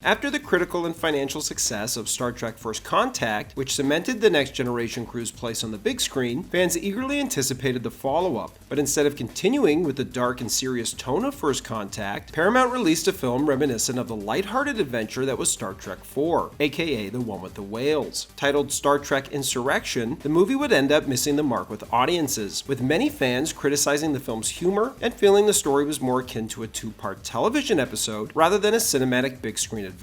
After the critical and financial success of Star Trek First Contact, which cemented the Next Generation crew's place on the big screen, fans eagerly anticipated the follow-up. But instead of continuing with the dark and serious tone of First Contact, Paramount released a film reminiscent of the lighthearted adventure that was Star Trek IV, aka the one with the whales. Titled Star Trek Insurrection, the movie would end up missing the mark with audiences, with many fans criticizing the film's humor and feeling the story was more akin to a two-part television episode rather than a cinematic big-screen adventure.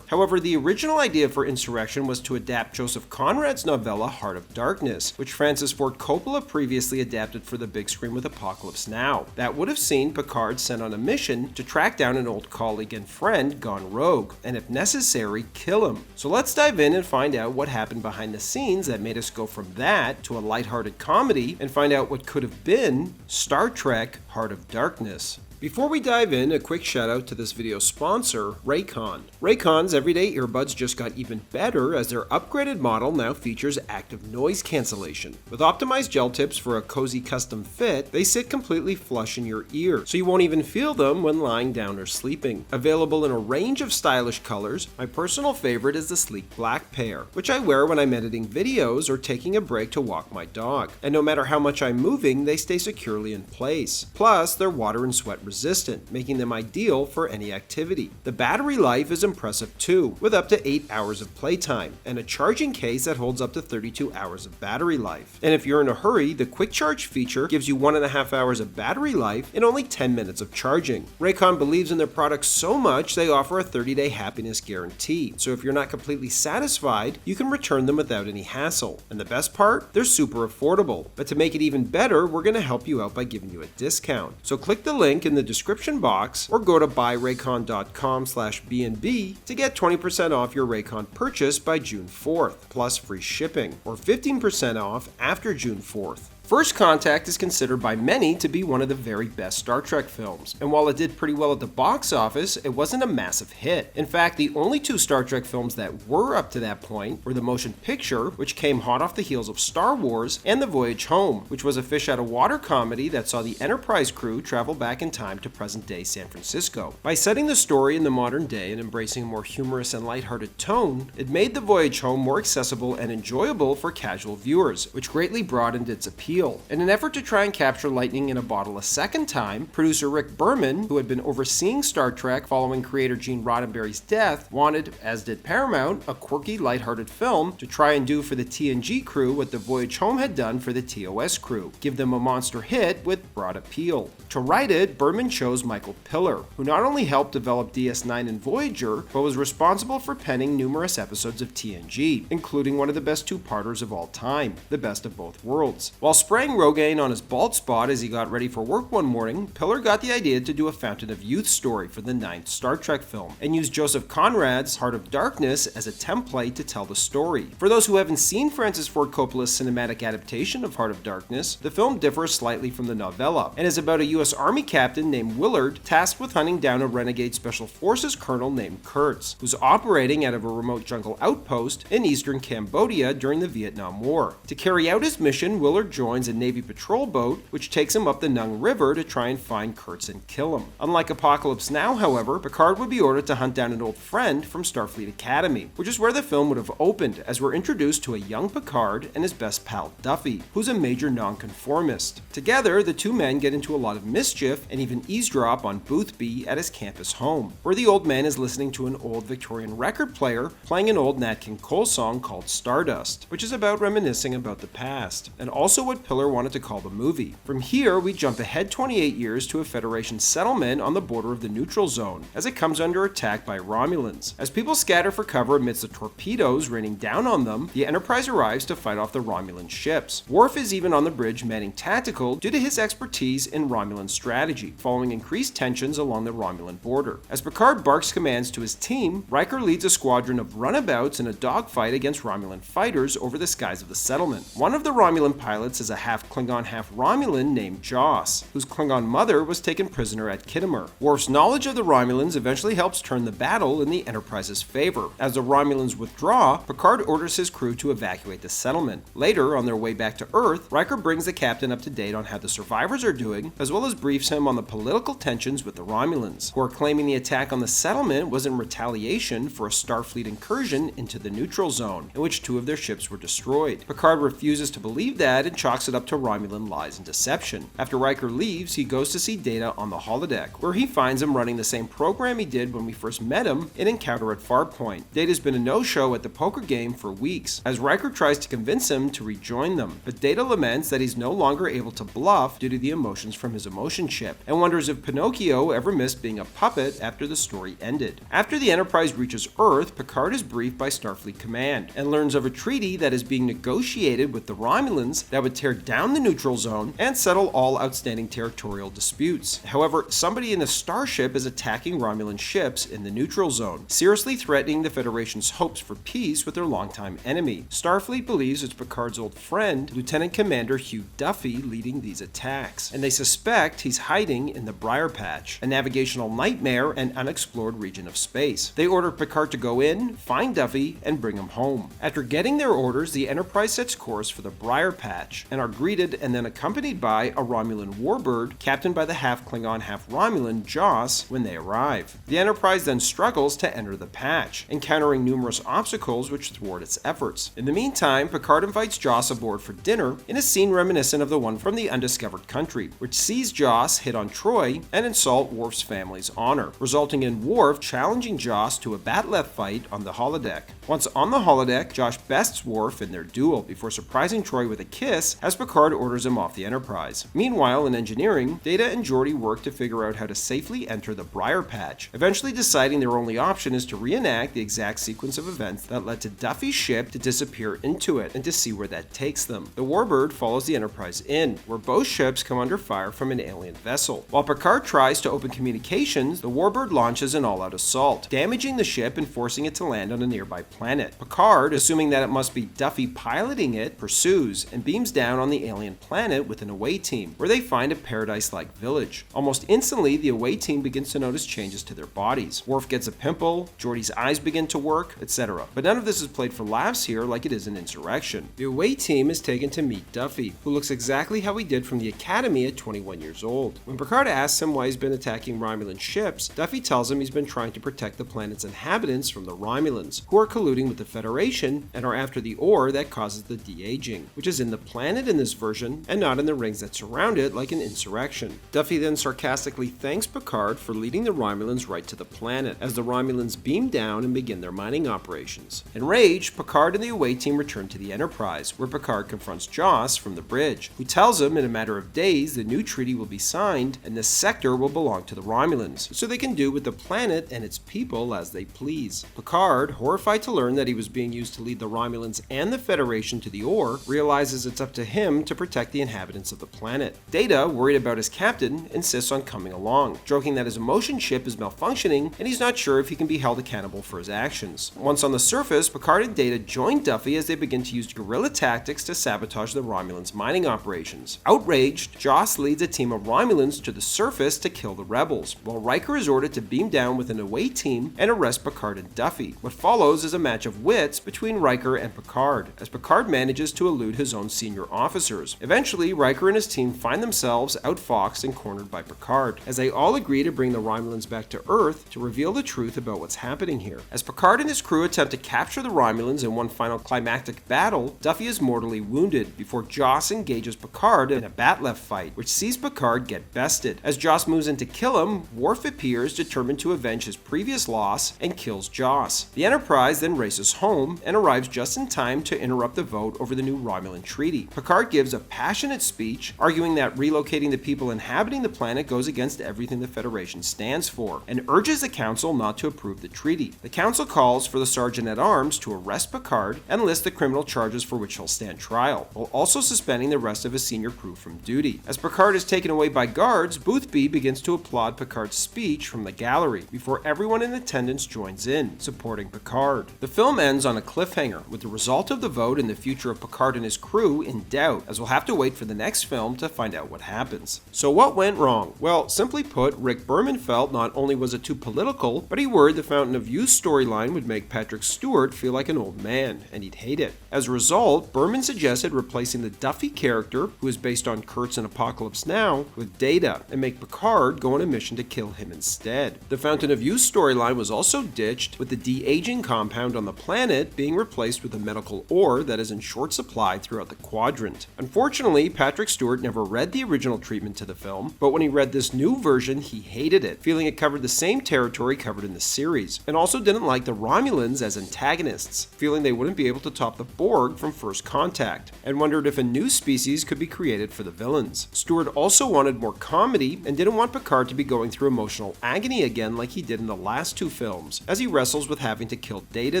However, the original idea for Insurrection was to adapt Joseph Conrad's novella Heart of Darkness, which Francis Ford Coppola previously adapted for the big screen with Apocalypse Now. That would have seen Picard sent on a mission to track down an old colleague and friend gone rogue, and if necessary, kill him. So let's dive in and find out what happened behind the scenes that made us go from that to a lighthearted comedy and find out what could have been Star Trek Heart of Darkness. Before we dive in, a quick shout out to this video's sponsor, Raycon. Raycon's everyday earbuds just got even better as their upgraded model now features active noise cancellation. With optimized gel tips for a cozy custom fit, they sit completely flush in your ear, so you won't even feel them when lying down or sleeping. Available in a range of stylish colors, my personal favorite is the sleek black pair, which I wear when I'm editing videos or taking a break to walk my dog. And no matter how much I'm moving, they stay securely in place. Plus, they're water and sweat resistant, making them ideal for any activity. The battery life is impressive too, with up to 8 hours of playtime, and a charging case that holds up to 32 hours of battery life. And if you're in a hurry, the quick charge feature gives you 1.5 hours of battery life in only 10 minutes of charging. Raycon believes in their products so much they offer a 30-day happiness guarantee, so if you're not completely satisfied, you can return them without any hassle. And the best part? They're super affordable. But to make it even better, we're going to help you out by giving you a discount. So click the link in the description box or go to buyraycon.com/BNB to get 20% off your Raycon purchase by June 4th, plus free shipping, or 15% off after June 4th. First Contact is considered by many to be one of the very best Star Trek films, and while it did pretty well at the box office, it wasn't a massive hit. In fact, the only two Star Trek films that were up to that point were the motion picture, which came hot off the heels of Star Wars, and the Voyage Home, which was a fish-out-of-water comedy that saw the Enterprise crew travel back in time to present-day San Francisco. By setting the story in the modern day and embracing a more humorous and lighthearted tone, it made the Voyage Home more accessible and enjoyable for casual viewers, which greatly broadened its appeal. In an effort to try and capture lightning in a bottle a second time, producer Rick Berman, who had been overseeing Star Trek following creator Gene Roddenberry's death, wanted, as did Paramount, a quirky, lighthearted film to try and do for the TNG crew what the Voyage Home had done for the TOS crew, give them a monster hit with broad appeal. To write it, Berman chose Michael Piller, who not only helped develop DS9 and Voyager, but was responsible for penning numerous episodes of TNG, including one of the best two-parters of all time, The Best of Both Worlds. While spraying Rogaine on his bald spot as he got ready for work one morning, Piller got the idea to do a Fountain of Youth story for the 9th Star Trek film, and used Joseph Conrad's Heart of Darkness as a template to tell the story. For those who haven't seen Francis Ford Coppola's cinematic adaptation of Heart of Darkness, the film differs slightly from the novella, and is about a U.S. Army captain named Willard tasked with hunting down a renegade Special Forces colonel named Kurtz, who's operating out of a remote jungle outpost in eastern Cambodia during the Vietnam War. To carry out his mission, Willard joins a Navy patrol boat, which takes him up the Nung River to try and find Kurtz and kill him. Unlike Apocalypse Now, however, Picard would be ordered to hunt down an old friend from Starfleet Academy, which is where the film would have opened, as we're introduced to a young Picard and his best pal Duffy, who's a major nonconformist. Together, the two men get into a lot of mischief and even eavesdrop on Boothby at his campus home, where the old man is listening to an old Victorian record player playing an old Nat King Cole song called Stardust, which is about reminiscing about the past, and also what Piller wanted to call the movie. From here, we jump ahead 28 years to a Federation settlement on the border of the neutral zone, as it comes under attack by Romulans. As people scatter for cover amidst the torpedoes raining down on them, the Enterprise arrives to fight off the Romulan ships. Worf is even on the bridge manning tactical due to his expertise in Romulan strategy, following increased tensions along the Romulan border. As Picard barks commands to his team, Riker leads a squadron of runabouts in a dogfight against Romulan fighters over the skies of the settlement. One of the Romulan pilots is a half Klingon, half Romulan named Joss, whose Klingon mother was taken prisoner at Khitomer. Worf's knowledge of the Romulans eventually helps turn the battle in the Enterprise's favor. As the Romulans withdraw, Picard orders his crew to evacuate the settlement. Later, on their way back to Earth, Riker brings the captain up to date on how the survivors are doing, as well as briefs him on the political tensions with the Romulans, who are claiming the attack on the settlement was in retaliation for a Starfleet incursion into the neutral zone, in which 2 of their ships were destroyed. Picard refuses to believe that and chalks it up to Romulan lies and deception. After Riker leaves, he goes to see Data on the holodeck, where he finds him running the same program he did when we first met him in Encounter at Farpoint. Data's been a no-show at the poker game for weeks, as Riker tries to convince him to rejoin them, but Data laments that he's no longer able to bluff due to the emotions from his emotion chip, and wonders if Pinocchio ever missed being a puppet after the story ended. After the Enterprise reaches Earth, Picard is briefed by Starfleet Command, and learns of a treaty that is being negotiated with the Romulans that would tear down the neutral zone and settle all outstanding territorial disputes. However, somebody in a starship is attacking Romulan ships in the neutral zone, seriously threatening the Federation's hopes for peace with their longtime enemy. Starfleet believes it's Picard's old friend, Lieutenant Commander Hugh Duffy, leading these attacks, and they suspect he's hiding in the Briar Patch, a navigational nightmare and unexplored region of space. They order Picard to go in, find Duffy, and bring him home. After getting their orders, the Enterprise sets course for the Briar Patch, and are greeted and then accompanied by a Romulan warbird, captained by the half Klingon, half Romulan Joss when they arrive. The Enterprise then struggles to enter the patch, encountering numerous obstacles which thwart its efforts. In the meantime, Picard invites Joss aboard for dinner in a scene reminiscent of the one from the Undiscovered Country, which sees Joss hit on Troy and insult Worf's family's honor, resulting in Worf challenging Joss to a bat-left fight on the holodeck. Once on the holodeck, Joss bests Worf in their duel before surprising Troy with a kiss as Picard orders him off the Enterprise. Meanwhile, in engineering, Data and Geordi work to figure out how to safely enter the Briar Patch, eventually deciding their only option is to reenact the exact sequence of events that led to Duffy's ship to disappear into it, and to see where that takes them. The warbird follows the Enterprise in, where both ships come under fire from an alien vessel. While Picard tries to open communications, the warbird launches an all-out assault, damaging the ship and forcing it to land on a nearby planet. Picard, assuming that it must be Duffy piloting it, pursues and beams down on the alien planet with an away team, where they find a paradise-like village. Almost instantly, the away team begins to notice changes to their bodies. Worf gets a pimple, Geordi's eyes begin to work, etc. But none of this is played for laughs here like it is in Insurrection. The away team is taken to meet Duffy, who looks exactly how he did from the Academy at 21 years old. When Picard asks him why he's been attacking Romulan ships, Duffy tells him he's been trying to protect the planet's inhabitants from the Romulans, who are colluding with the Federation and are after the ore that causes the de-aging, which is in the planet in this version and not in the rings that surround it like in Insurrection. Duffy then sarcastically thanks Picard for leading the Romulans right to the planet, as the Romulans beam down and begin their mining operations. Enraged, Picard and the away team return to the Enterprise, where Picard confronts Joss from the bridge, who tells him in a matter of days the new treaty will be signed and this sector will belong to the Romulans, so they can do with the planet and its people as they please. Picard, horrified to learn that he was being used to lead the Romulans and the Federation to the ore, realizes it's up to him to protect the inhabitants of the planet. Data, worried about his captain, insists on coming along, joking that his emotion chip is malfunctioning and he's not sure if he can be held accountable for his actions. Once on the surface, Picard and Data join Duffy as they begin to use guerrilla tactics to sabotage the Romulans' mining operations. Outraged, Joss leads a team of Romulans to the surface to kill the rebels, while Riker is ordered to beam down with an away team and arrest Picard and Duffy. What follows is a match of wits between Riker and Picard, as Picard manages to elude his own senior officers. Eventually, Riker and his team find themselves outfoxed and cornered by Picard, as they all agree to bring the Romulans back to Earth to reveal the truth about what's happening here. As Picard and his crew attempt to capture the Romulans in one final climactic battle, Duffy is mortally wounded before Joss engages Picard in a bat-left fight, which sees Picard get bested. As Joss moves in to kill him, Worf appears, determined to avenge his previous loss, and kills Joss. The Enterprise then races home and arrives just in time to interrupt the vote over the new Romulan treaty. Picard gives a passionate speech, arguing that relocating the people inhabiting the planet goes against everything the Federation stands for, and urges the Council not to approve the treaty. The Council calls for the Sergeant-at-Arms to arrest Picard and list the criminal charges for which he'll stand trial, while also suspending the rest of his senior crew from duty. As Picard is taken away by guards, Boothby begins to applaud Picard's speech from the gallery, before everyone in attendance joins in, supporting Picard. The film ends on a cliffhanger, with the result of the vote and the future of Picard and his crew in doubt, out, as we'll have to wait for the next film to find out what happens. So what went wrong? Well, simply put, Rick Berman felt not only was it too political, but he worried the Fountain of Youth storyline would make Patrick Stewart feel like an old man, and he'd hate it. As a result, Berman suggested replacing the Duffy character, who is based on Kurtz in Apocalypse Now, with Data, and make Picard go on a mission to kill him instead. The Fountain of Youth storyline was also ditched, with the de-aging compound on the planet being replaced with a medical ore that is in short supply throughout the quadrant. Unfortunately, Patrick Stewart never read the original treatment to the film, but when he read this new version, he hated it, feeling it covered the same territory covered in the series, and also didn't like the Romulans as antagonists, feeling they wouldn't be able to top the Borg from First Contact, and wondered if a new species could be created for the villains. Stewart also wanted more comedy and didn't want Picard to be going through emotional agony again like he did in the last two films, as he wrestles with having to kill Data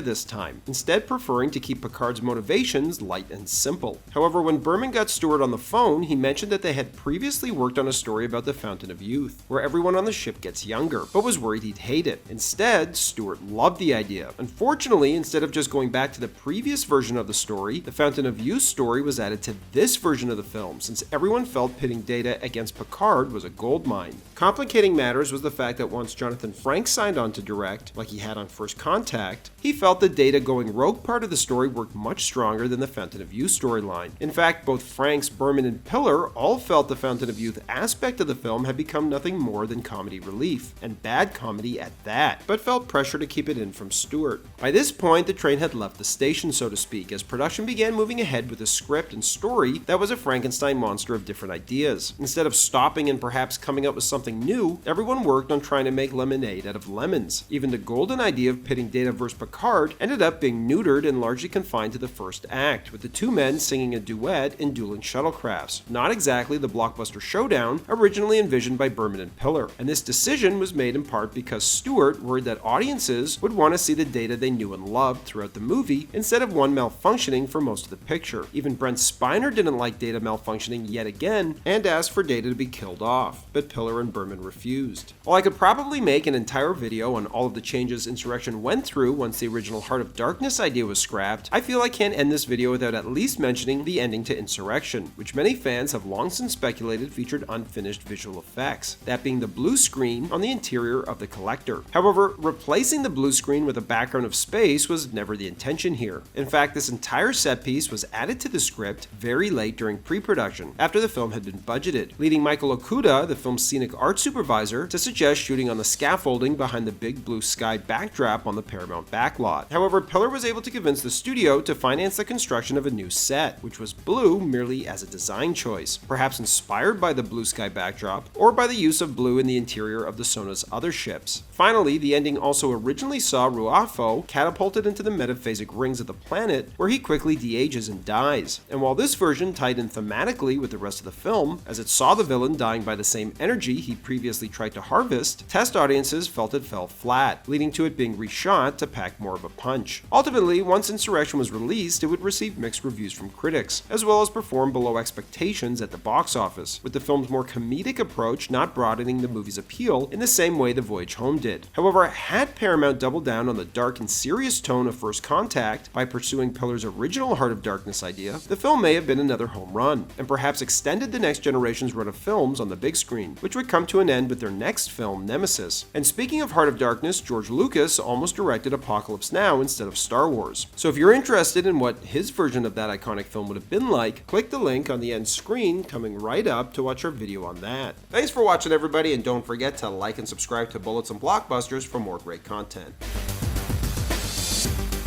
this time, instead preferring to keep Picard's motivations light and simple. However, when Berman got Stewart on the phone, he mentioned that they had previously worked on a story about the Fountain of Youth, where everyone on the ship gets younger, but was worried he'd hate it. Instead, Stewart loved the idea. Unfortunately, instead of just going back to the previous version of the story, the Fountain of Youth story was added to this version of the film, since everyone felt pitting Data against Picard was a goldmine. Complicating matters was the fact that once Jonathan Frakes signed on to direct, like he had on First Contact, he felt the Data going rogue part of the story worked much stronger than the Fountain of Youth storyline. In fact, both Frakes, Berman, and Piller all felt the Fountain of Youth aspect of the film had become nothing more than comedy relief, and bad comedy at that, but felt pressure to keep it in from Stewart. By this point, the train had left the station, so to speak, as production began moving ahead with a script and story that was a Frankenstein monster of different ideas. Instead of stopping and perhaps coming up with something new, everyone worked on trying to make lemonade out of lemons. Even the golden idea of pitting Data versus Picard ended up being neutered and largely confined to the first act, with the two men singing a duet in dueling shuttlecrafts. Not exactly the blockbuster showdown originally envisioned by Berman and Piller. And this decision was made in part because Stewart worried that audiences would want to see the Data they knew and loved throughout the movie instead of one malfunctioning for most of the picture. Even Brent Spiner didn't like Data malfunctioning yet again and asked for Data to be killed off, but Piller and Berman refused. While I could probably make an entire video on all of the changes Insurrection went through once the original Heart of Darkness idea was scrapped, I feel I can't end this video without at least mentioning the ending to Insurrection, which many fans have long since speculated featured unfinished visual effects, that being the blue screen on the interior of the Collector. However, replacing the blue screen with a background of space was never the intention here. In fact, this entire set piece was added to the script very late during pre-production, after the film had been budgeted, leading Michael Okuda, the film's scenic art supervisor, to suggest shooting on the scaffolding behind the big blue sky backdrop on the Paramount backlot. However, Piller was able to convince the studio to finance the construction of a new set, which was blue merely as a design choice, perhaps inspired by the blue sky backdrop, or by the use of blue in the interior of the Sona's other ships. Finally, the ending also originally saw Ruafo catapulted into the metaphasic rings of the planet, where he quickly de-ages and dies. And while this version tied in thematically with the rest of the film, as it saw the villain dying by the same energy he previously tried to harvest, test audiences felt it fell flat, leading to it being reshot to pack more of a punch. Ultimately, once Insurrection was released, it would receive mixed reviews from critics, as well as perform below expectations at the box office, with the film's more comedic approach not broadening the movie's appeal in the same way the Voyage Home did. However, had Paramount doubled down on the dark and serious tone of First Contact by pursuing Pillar's original Heart of Darkness idea, the film may have been another home run, and perhaps extended the next generation's run of films on the big screen, which would come to an end with their next film, Nemesis. And speaking of Heart of Darkness, George Lucas almost directed Apocalypse Now instead of Star Wars. So if you're interested in what his version of that iconic film would have been like, click the link on the end screen coming right up to watch our video on that. Thanks for watching, everybody, and don't forget to like and subscribe to Bullets and Blockbusters for more great content.